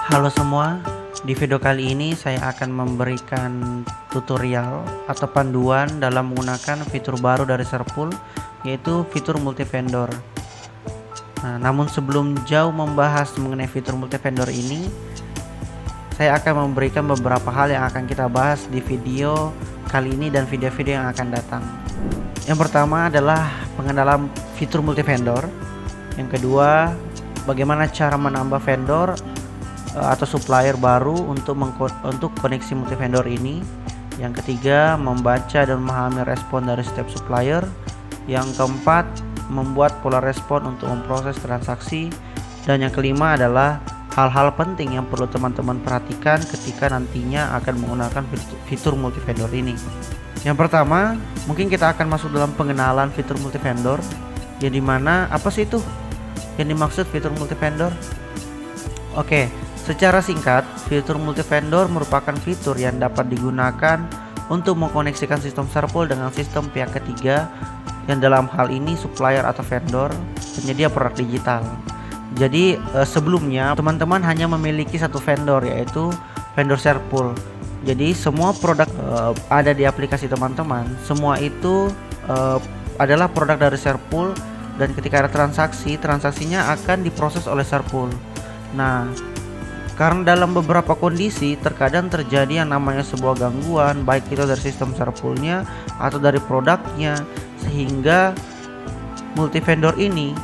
Halo semua, di video kali ini saya akan memberikan tutorial atau panduan dalam menggunakan fitur baru dari Serpool, yaitu fitur multi vendor. Nah, namun sebelum jauh membahas mengenai fitur multi vendor ini, saya akan memberikan beberapa hal yang akan kita bahas di video kali ini dan video-video yang akan datang. Yang pertama adalah pengenalan fitur multi vendor. Yang kedua, bagaimana cara menambah vendor atau supplier baru untuk koneksi multi vendor ini. Yang ketiga, membaca dan memahami respon dari setiap supplier. Yang keempat, membuat pola respon untuk memproses transaksi. Dan yang kelima adalah hal-hal penting yang perlu teman-teman perhatikan ketika nantinya akan menggunakan fitur multi vendor ini. Yang pertama, mungkin kita akan masuk dalam pengenalan fitur multi vendor, yang dimana apa sih itu yang dimaksud fitur multi vendor? Oke, secara singkat, fitur multi vendor merupakan fitur yang dapat digunakan untuk mengkoneksikan sistem Serpool dengan sistem pihak ketiga, yang dalam hal ini supplier atau vendor penyedia produk digital. Jadi sebelumnya teman-teman hanya memiliki satu vendor, yaitu vendor Serpool. Jadi semua produk ada di aplikasi teman-teman, semua itu adalah produk dari Serpool, dan ketika ada transaksinya akan diproses oleh Serpool. Nah, karena dalam beberapa kondisi terkadang terjadi yang namanya sebuah gangguan, baik itu dari sistem Serpoolnya atau dari produknya, sehingga multi vendor ini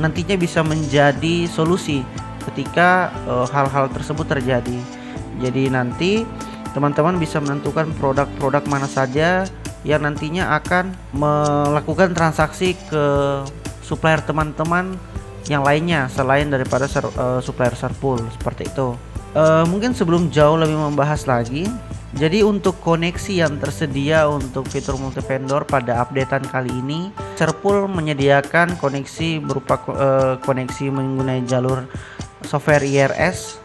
nantinya bisa menjadi solusi ketika hal-hal tersebut terjadi. Jadi nanti teman-teman bisa menentukan produk-produk mana saja yang nantinya akan melakukan transaksi ke supplier teman-teman yang lainnya selain daripada supplier Serpool, seperti itu. Mungkin sebelum jauh lebih membahas lagi, jadi untuk koneksi yang tersedia untuk fitur multi vendor pada updatean kali ini, Serpool menyediakan koneksi berupa koneksi menggunakan jalur software IRS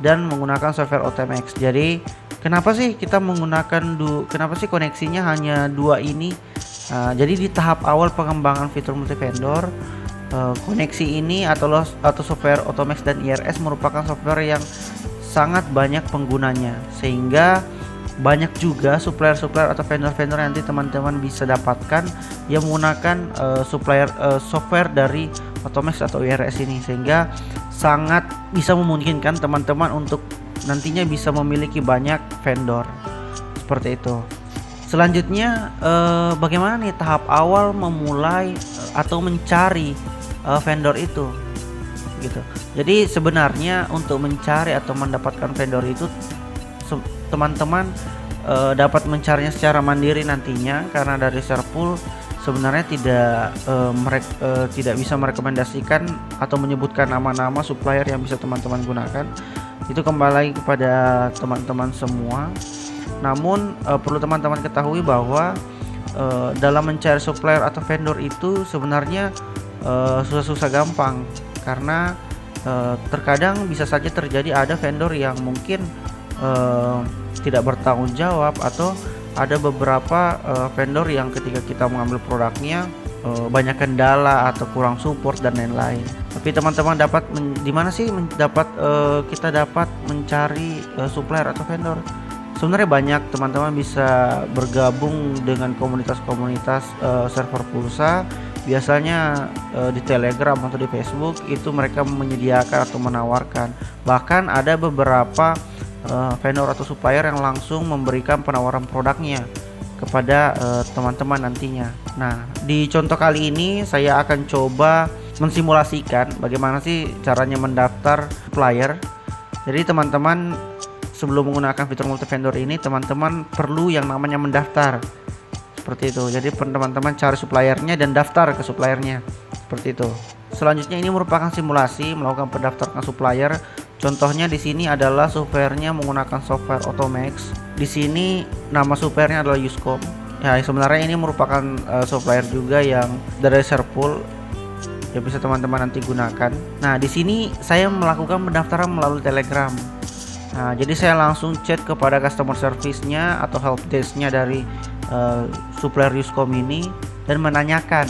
dan menggunakan software OTMX. Jadi kenapa sih kita menggunakan kenapa sih koneksinya hanya dua ini? Jadi di tahap awal pengembangan fitur multi vendor, koneksi ini atau software OTMX dan IRS merupakan software yang sangat banyak penggunanya, sehingga banyak juga supplier-supplier atau vendor-vendor yang nanti teman-teman bisa dapatkan yang menggunakan software dari OTMX atau IRS ini, sehingga sangat bisa memungkinkan teman-teman untuk nantinya bisa memiliki banyak vendor seperti itu. Selanjutnya, bagaimana nih tahap awal memulai atau mencari vendor itu gitu. Jadi sebenarnya untuk mencari atau mendapatkan vendor itu teman-teman dapat mencarinya secara mandiri nantinya, karena dari Serpool sebenarnya tidak bisa merekomendasikan atau menyebutkan nama-nama supplier yang bisa teman-teman gunakan. Itu kembali lagi kepada teman-teman semua. Namun perlu teman-teman ketahui bahwa dalam mencari supplier atau vendor itu sebenarnya susah-susah gampang, karena terkadang bisa saja terjadi ada vendor yang mungkin tidak bertanggung jawab, atau ada beberapa vendor yang ketika kita mengambil produknya banyak kendala atau kurang support dan lain-lain. Tapi teman-teman dapat kita dapat mencari supplier atau vendor. Sebenarnya banyak, teman-teman bisa bergabung dengan komunitas-komunitas server pulsa. Biasanya di Telegram atau di Facebook itu mereka menyediakan atau menawarkan. Bahkan ada beberapa vendor atau supplier yang langsung memberikan penawaran produknya kepada teman-teman nantinya. Nah, di contoh kali ini saya akan coba mensimulasikan bagaimana sih caranya mendaftar supplier. Jadi teman-teman sebelum menggunakan fitur multi vendor ini, teman-teman perlu yang namanya mendaftar. Seperti itu. Jadi teman-teman cari suppliernya dan daftar ke suppliernya. Seperti itu. Selanjutnya ini merupakan simulasi melakukan pendaftaran supplier. Contohnya di sini adalah softwarenya menggunakan software OTMX. Di sini nama softwarenya adalah Uscom. Ya, sebenarnya ini merupakan supplier juga yang dari Serpool yang bisa teman-teman nanti gunakan. Nah, di sini saya melakukan pendaftaran melalui Telegram. Nah, jadi saya langsung chat kepada customer service-nya atau helpdesk-nya dari supplier Uscom ini dan menanyakan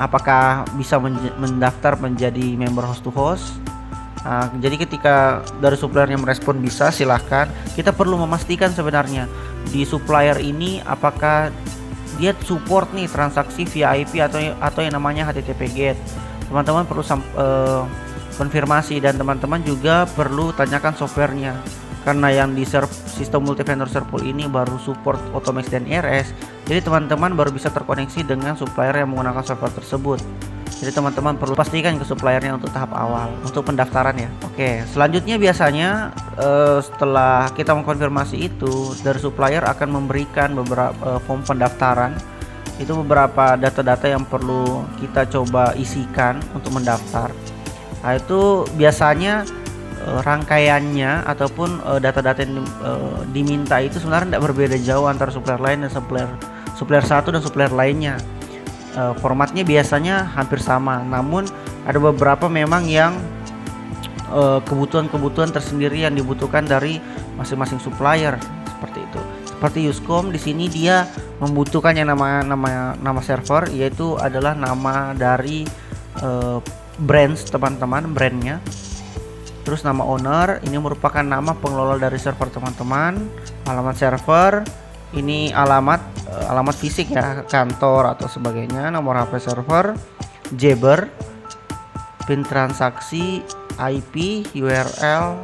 apakah bisa mendaftar menjadi member host to host, Jadi ketika dari suppliernya merespon bisa, silahkan. Kita perlu memastikan sebenarnya di supplier ini apakah dia support nih transaksi via IP atau yang namanya HTTP GATE. Teman-teman perlu konfirmasi, dan teman-teman juga perlu tanyakan softwarenya, karena yang di sistem multi vendor Serpul ini baru support Automax dan IRS. Jadi teman-teman baru bisa terkoneksi dengan supplier yang menggunakan software tersebut. Jadi teman-teman perlu pastikan ke suppliernya untuk tahap awal, untuk pendaftaran ya. Oke, selanjutnya biasanya setelah kita mengkonfirmasi itu, dari supplier akan memberikan beberapa form pendaftaran. Itu beberapa data-data yang perlu kita coba isikan untuk mendaftar. Nah, itu biasanya rangkaiannya ataupun data-data yang diminta itu sebenarnya tidak berbeda jauh antara supplier lain dan supplier satu dan supplier lainnya. Formatnya biasanya hampir sama, namun ada beberapa memang yang kebutuhan-kebutuhan tersendiri yang dibutuhkan dari masing-masing supplier, seperti itu. Seperti Uscom di sini dia membutuhkan yang nama server, yaitu adalah nama dari brands teman-teman, brandnya. Terus nama owner ini merupakan nama pengelola dari server teman-teman. Alamat server ini alamat fisik ya, kantor atau sebagainya. Nomor HP server, Jabber, pin transaksi, IP, URL,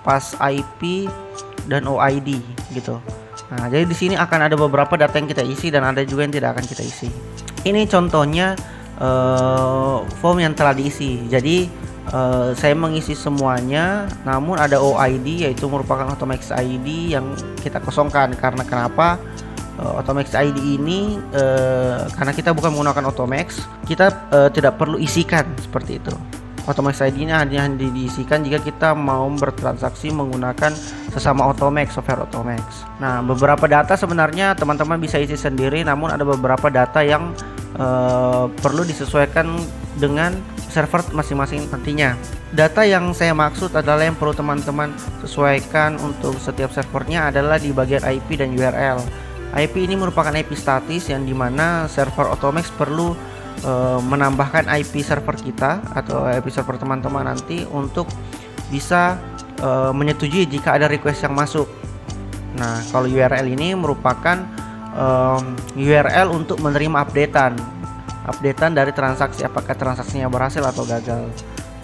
pas IP, dan OID gitu. Nah, jadi di sini akan ada beberapa data yang kita isi dan ada juga yang tidak akan kita isi. Ini contohnya form yang telah diisi. Jadi saya mengisi semuanya, namun ada OID yaitu merupakan Automax ID yang kita kosongkan. Karena kenapa? Automax ID ini karena kita bukan menggunakan Automax, kita tidak perlu isikan seperti itu. Automax ID ini hanya diisikan jika kita mau bertransaksi menggunakan sesama Automax, software Automax. Nah, beberapa data sebenarnya teman-teman bisa isi sendiri, namun ada beberapa data yang perlu disesuaikan dengan server masing-masing nantinya. Data yang saya maksud adalah yang perlu teman-teman sesuaikan untuk setiap servernya adalah di bagian IP dan URL. IP ini merupakan IP statis yang dimana server Automax perlu menambahkan IP server kita atau IP server teman-teman nanti untuk bisa menyetujui jika ada request yang masuk. Nah, kalau URL ini merupakan URL untuk menerima updatean dari transaksi, apakah transaksinya berhasil atau gagal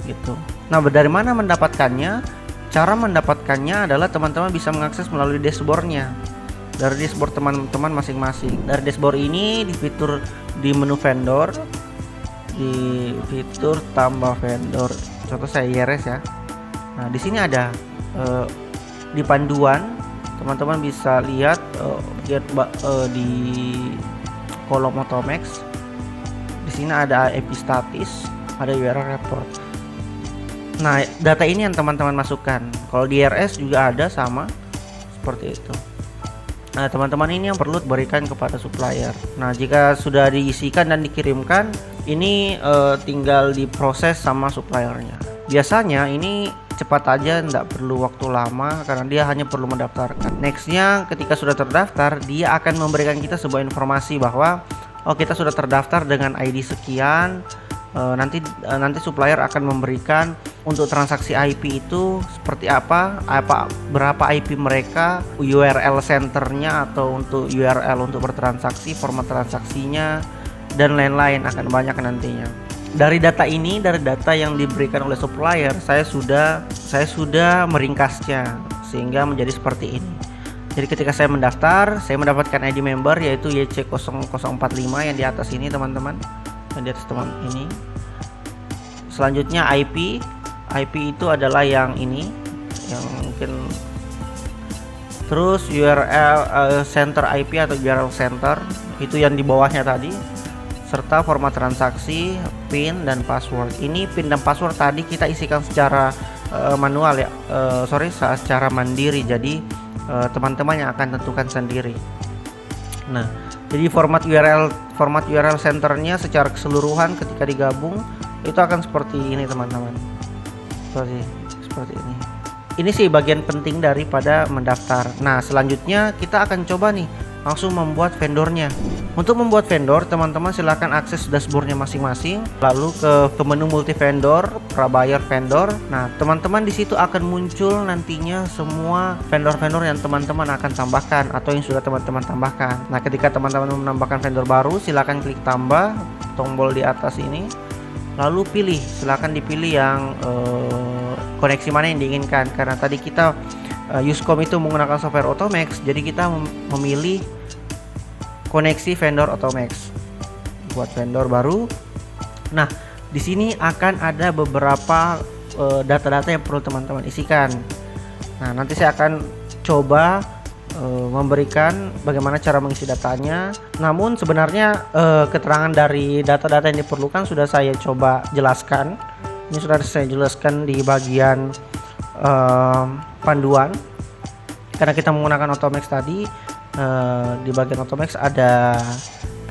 gitu. Nah, dari mana mendapatkannya? Cara mendapatkannya adalah teman-teman bisa mengakses melalui dashboardnya, dari dashboard teman-teman masing-masing. Dari dashboard ini di fitur di menu vendor, di fitur tambah vendor, contoh saya IRS ya. Nah, di sini ada di panduan teman-teman bisa lihat di kolom Automax. Di sini ada IP status, ada URL report. Nah, data ini yang teman-teman masukkan. Kalau di IRS juga ada sama seperti itu. Nah, teman-teman ini yang perlu berikan kepada supplier. Nah, jika sudah diisikan dan dikirimkan, ini tinggal diproses sama suppliernya. Biasanya ini cepat aja, tidak perlu waktu lama karena dia hanya perlu mendaftarkan. Nextnya, ketika sudah terdaftar, dia akan memberikan kita sebuah informasi bahwa kita sudah terdaftar dengan ID sekian. Nanti supplier akan memberikan untuk transaksi IP itu seperti apa, berapa IP mereka, URL centernya atau untuk URL untuk bertransaksi, format transaksinya, dan lain-lain, akan banyak nantinya. Dari data ini, dari data yang diberikan oleh supplier, saya sudah meringkasnya sehingga menjadi seperti ini. Jadi ketika saya mendaftar, saya mendapatkan ID member yaitu YC0045 yang di atas ini teman-teman, yang di atas teman ini. Selanjutnya IP itu adalah yang ini, yang mungkin. Terus URL center IP atau URL center itu yang di bawahnya tadi, serta format transaksi, PIN dan password. Ini PIN dan password tadi kita isikan secara manual ya, secara mandiri. Jadi teman-teman yang akan tentukan sendiri. Nah, jadi format URL centernya secara keseluruhan ketika digabung itu akan seperti ini teman-teman, seperti ini. Ini sih bagian penting daripada mendaftar. Nah, selanjutnya kita akan coba nih langsung membuat vendornya. Untuk membuat vendor, teman-teman silahkan akses dashboardnya masing-masing, lalu ke menu multi vendor, prabayar vendor. Nah, teman-teman di situ akan muncul nantinya semua vendor-vendor yang teman-teman akan tambahkan atau yang sudah teman-teman tambahkan. Nah, ketika teman-teman menambahkan vendor baru, silahkan klik tambah tombol di atas ini, lalu pilih, silahkan dipilih yang koneksi mana yang diinginkan. Karena tadi kita Uscom itu menggunakan software Automax, jadi kita memilih koneksi vendor Automax buat vendor baru. Nah, di sini akan ada beberapa data-data yang perlu teman-teman isikan. Nah, nanti saya akan coba memberikan bagaimana cara mengisi datanya. Namun sebenarnya keterangan dari data-data yang diperlukan sudah saya coba jelaskan. Ini sudah saya jelaskan di bagian panduan. Karena kita menggunakan Automax tadi, di bagian Automax ada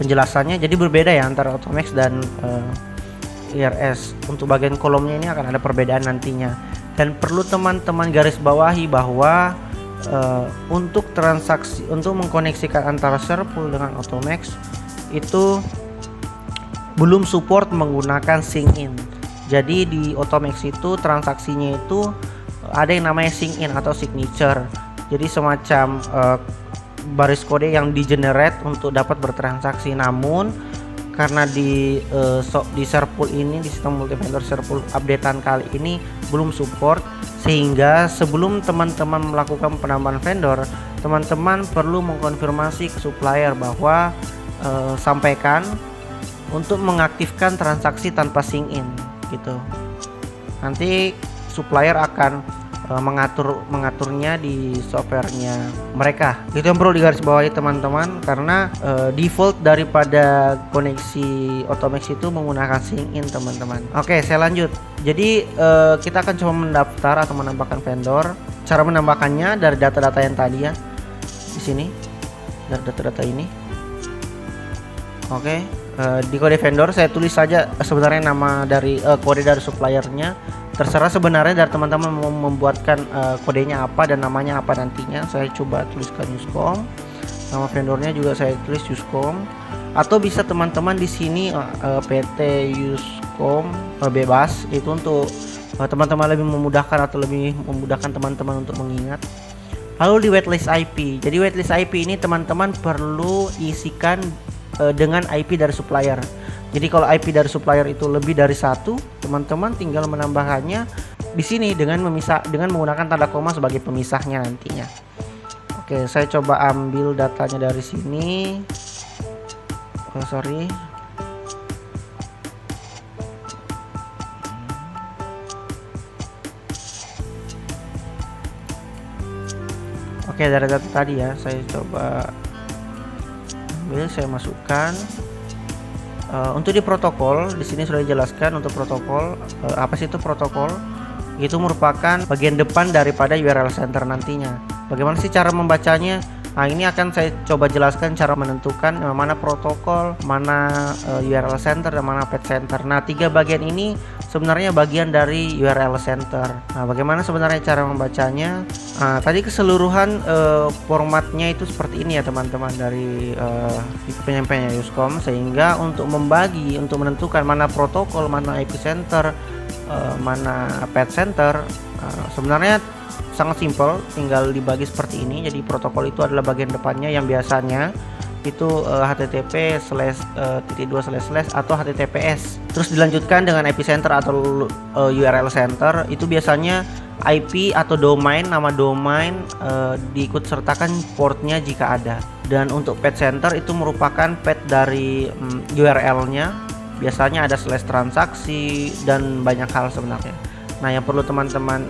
penjelasannya, jadi berbeda ya antara Automax dan IRS. Untuk bagian kolomnya ini akan ada perbedaan nantinya, dan perlu teman-teman garis bawahi bahwa untuk transaksi, untuk mengkoneksikan antara Serpul dengan Automax itu belum support menggunakan sync in. Jadi di Automax itu transaksinya itu ada yang namanya sync in atau signature, jadi semacam baris kode yang di-generate untuk dapat bertransaksi. Namun karena di Serpul ini, di sistem multi vendor Serpul updatean kali ini belum support, sehingga sebelum teman-teman melakukan penambahan vendor, teman-teman perlu mengkonfirmasi ke supplier bahwa sampaikan untuk mengaktifkan transaksi tanpa sync in gitu. Nanti supplier akan mengaturnya di softwarenya mereka. Itu yang perlu digarisbawahi teman-teman, karena default daripada koneksi Automax itu menggunakan sync in teman-teman. Oke, saya lanjut. Jadi kita akan coba mendaftar atau menambahkan vendor. Cara menambahkannya dari data-data yang tadi ya, di sini dari data-data ini. Oke, di kode vendor saya tulis saja sebenarnya nama dari kode dari suppliernya. Terserah sebenarnya dari teman-teman mau membuatkan kodenya apa dan namanya apa nantinya. Saya coba tuliskan Uscom, nama vendornya juga saya tulis Uscom, atau bisa teman-teman di sini PT Uscom bebas, itu untuk teman-teman lebih memudahkan atau lebih memudahkan teman-teman untuk mengingat. Lalu di waitlist IP, jadi waitlist IP ini teman-teman perlu isikan dengan IP dari supplier. Jadi kalau IP dari supplier itu lebih dari satu, teman-teman tinggal menambahkannya di sini dengan menggunakan tanda koma sebagai pemisahnya nantinya. Oke, saya coba ambil datanya dari sini. Oh, sorry. Oke, dari data tadi ya, saya coba ambil, saya masukkan. Untuk di protokol di sini sudah dijelaskan. Untuk protokol, apa sih itu protokol? Itu merupakan bagian depan daripada URL center nantinya. Bagaimana sih cara membacanya? Nah, ini akan saya coba jelaskan cara menentukan mana protokol, mana URL center, dan mana page center. Nah, tiga bagian ini sebenarnya bagian dari URL center. Nah, bagaimana sebenarnya cara membacanya? Nah, tadi keseluruhan formatnya itu seperti ini ya teman-teman, dari penyampaiannya Uscom, sehingga untuk membagi, untuk menentukan mana protokol, mana epicenter, mana page center, sebenarnya sangat simpel, tinggal dibagi seperti ini. Jadi protokol itu adalah bagian depannya yang biasanya itu http://// atau https. Terus dilanjutkan dengan epicenter atau URL center, itu biasanya IP atau domain, nama domain diikut sertakan portnya jika ada. Dan untuk page center itu merupakan page dari URL-nya, biasanya ada /transaksi dan banyak hal sebenarnya. Nah, yang perlu teman-teman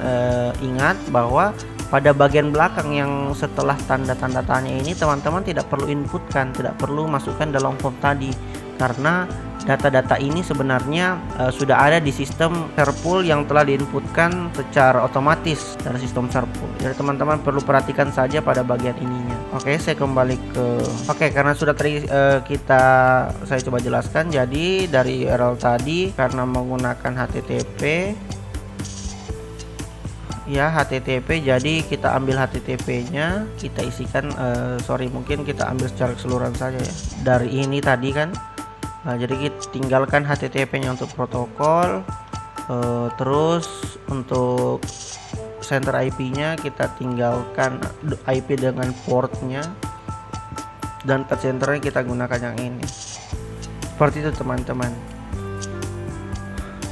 ingat bahwa pada bagian belakang yang setelah tanda-tanda tanya ini, teman-teman tidak perlu inputkan, tidak perlu masukkan dalam form tadi, karena data-data ini sebenarnya sudah ada di sistem Serpul yang telah diinputkan secara otomatis dari sistem Serpul. Jadi teman-teman perlu perhatikan saja pada bagian ininya. Oke, saya kembali ke karena sudah tadi saya coba jelaskan. Jadi dari URL tadi karena menggunakan HTTP ya HTTP. Jadi kita ambil HTTP-nya, kita isikan mungkin kita ambil secara keseluruhan saja ya. Dari ini tadi kan. Jadi kita tinggalkan HTTP-nya untuk protokol. Terus untuk center IP-nya kita tinggalkan IP dengan portnya, dan touch center-nya kita gunakan yang ini. Seperti itu teman-teman.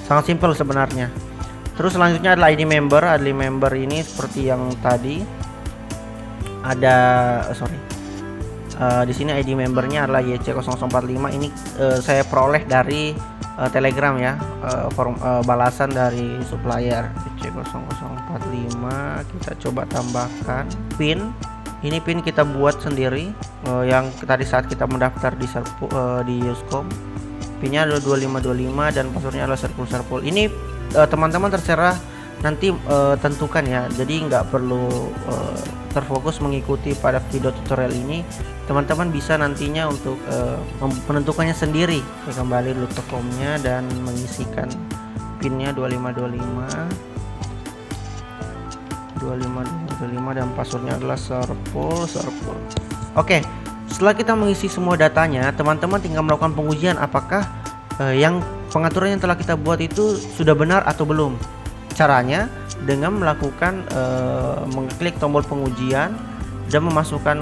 Sangat simpel sebenarnya. Terus selanjutnya adalah ID member. ID member ini seperti yang tadi ada di sini ID membernya adalah YC0045. Ini saya peroleh dari Telegram ya, balasan dari supplier. YC0045 kita coba tambahkan pin. Ini pin kita buat sendiri, yang tadi saat kita mendaftar di Uscom. Pinnya adalah 2525 dan passwordnya adalah serpul. Ini teman-teman terserah nanti tentukan ya. Jadi nggak perlu terfokus mengikuti pada video tutorial ini. Teman-teman bisa nantinya untuk menentukannya sendiri. Saya kembali dulu ke formnya dan mengisikan pinnya 2525 dan passwordnya adalah serpul. Oke, setelah kita mengisi semua datanya, teman-teman tinggal melakukan pengujian apakah yang pengaturan yang telah kita buat itu sudah benar atau belum. Caranya dengan melakukan mengklik tombol pengujian dan memasukkan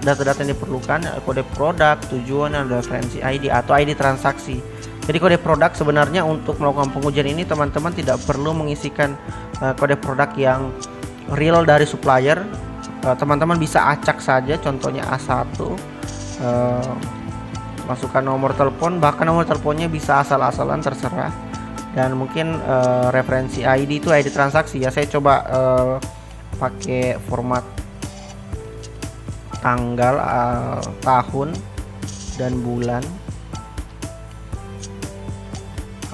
data-data yang diperlukan, kode produk, tujuan, dan referensi ID atau ID transaksi. Jadi kode produk sebenarnya untuk melakukan pengujian ini teman-teman tidak perlu mengisikan kode produk yang real dari supplier. Teman-teman bisa acak saja, contohnya A1, masukkan nomor telepon, bahkan nomor teleponnya bisa asal-asalan, terserah. Dan mungkin referensi ID itu ID transaksi ya. Saya coba pakai format tanggal, tahun, dan bulan.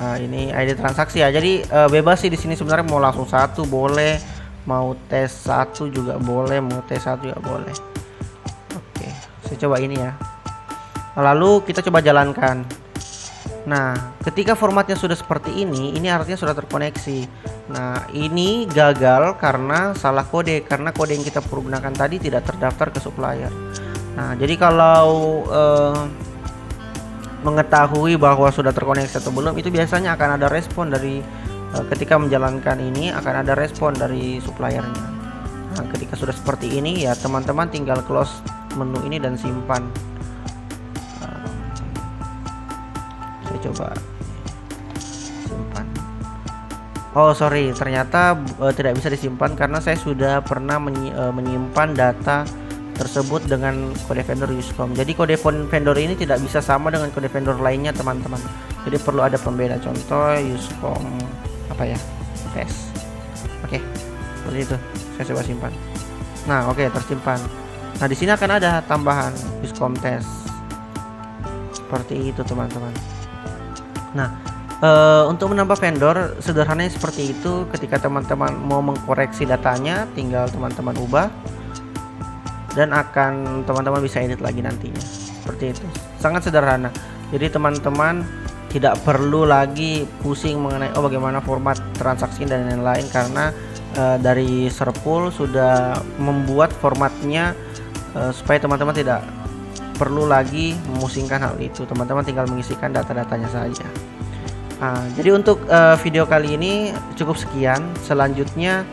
Ini ID transaksi ya. Jadi bebas sih di sini sebenarnya, mau langsung satu boleh, mau tes satu juga boleh, mau tes satu juga boleh. Oke, saya coba ini ya. Lalu kita coba jalankan. Nah, ketika formatnya sudah seperti ini artinya sudah terkoneksi. Nah, ini gagal karena salah kode, karena kode yang kita pergunakan tadi tidak terdaftar ke supplier. Nah, jadi kalau mengetahui bahwa sudah terkoneksi atau belum, itu biasanya akan ada respon dari ketika menjalankan ini, akan ada respon dari suppliernya. Nah, ketika sudah seperti ini ya, teman-teman tinggal close menu ini dan simpan. Saya coba simpan. Oh sorry, ternyata tidak bisa disimpan karena saya sudah pernah menyimpan data tersebut dengan kode vendor Uscom. Jadi kode vendor ini tidak bisa sama dengan kode vendor lainnya teman-teman. Jadi perlu ada pembeda. Contoh Uscom tes. Oke, seperti itu. Saya coba simpan. Nah, oke, tersimpan. Nah, di sini akan ada tambahan Uscom tes. Seperti itu teman-teman. Nah, untuk menambah vendor sederhananya seperti itu. Ketika teman-teman mau mengkoreksi datanya, tinggal teman-teman ubah dan akan teman-teman bisa edit lagi nantinya. Seperti itu. Sangat sederhana. Jadi teman-teman tidak perlu lagi pusing mengenai bagaimana format transaksi dan lain-lain, karena dari Serpul sudah membuat formatnya supaya teman-teman tidak perlu lagi memusingkan hal itu. Teman-teman tinggal mengisikan data-datanya saja. Jadi untuk video kali ini cukup sekian. Selanjutnya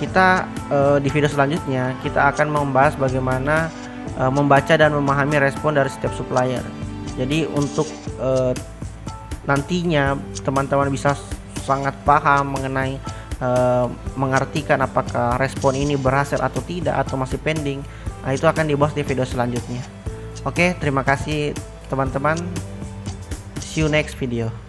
kita di video selanjutnya kita akan membahas bagaimana membaca dan memahami respon dari setiap supplier. Jadi untuk nantinya teman-teman bisa sangat paham mengenai mengartikan apakah respon ini berhasil atau tidak atau masih pending. Nah, itu akan dibahas di video selanjutnya. Oke, terima kasih teman-teman. See you next video.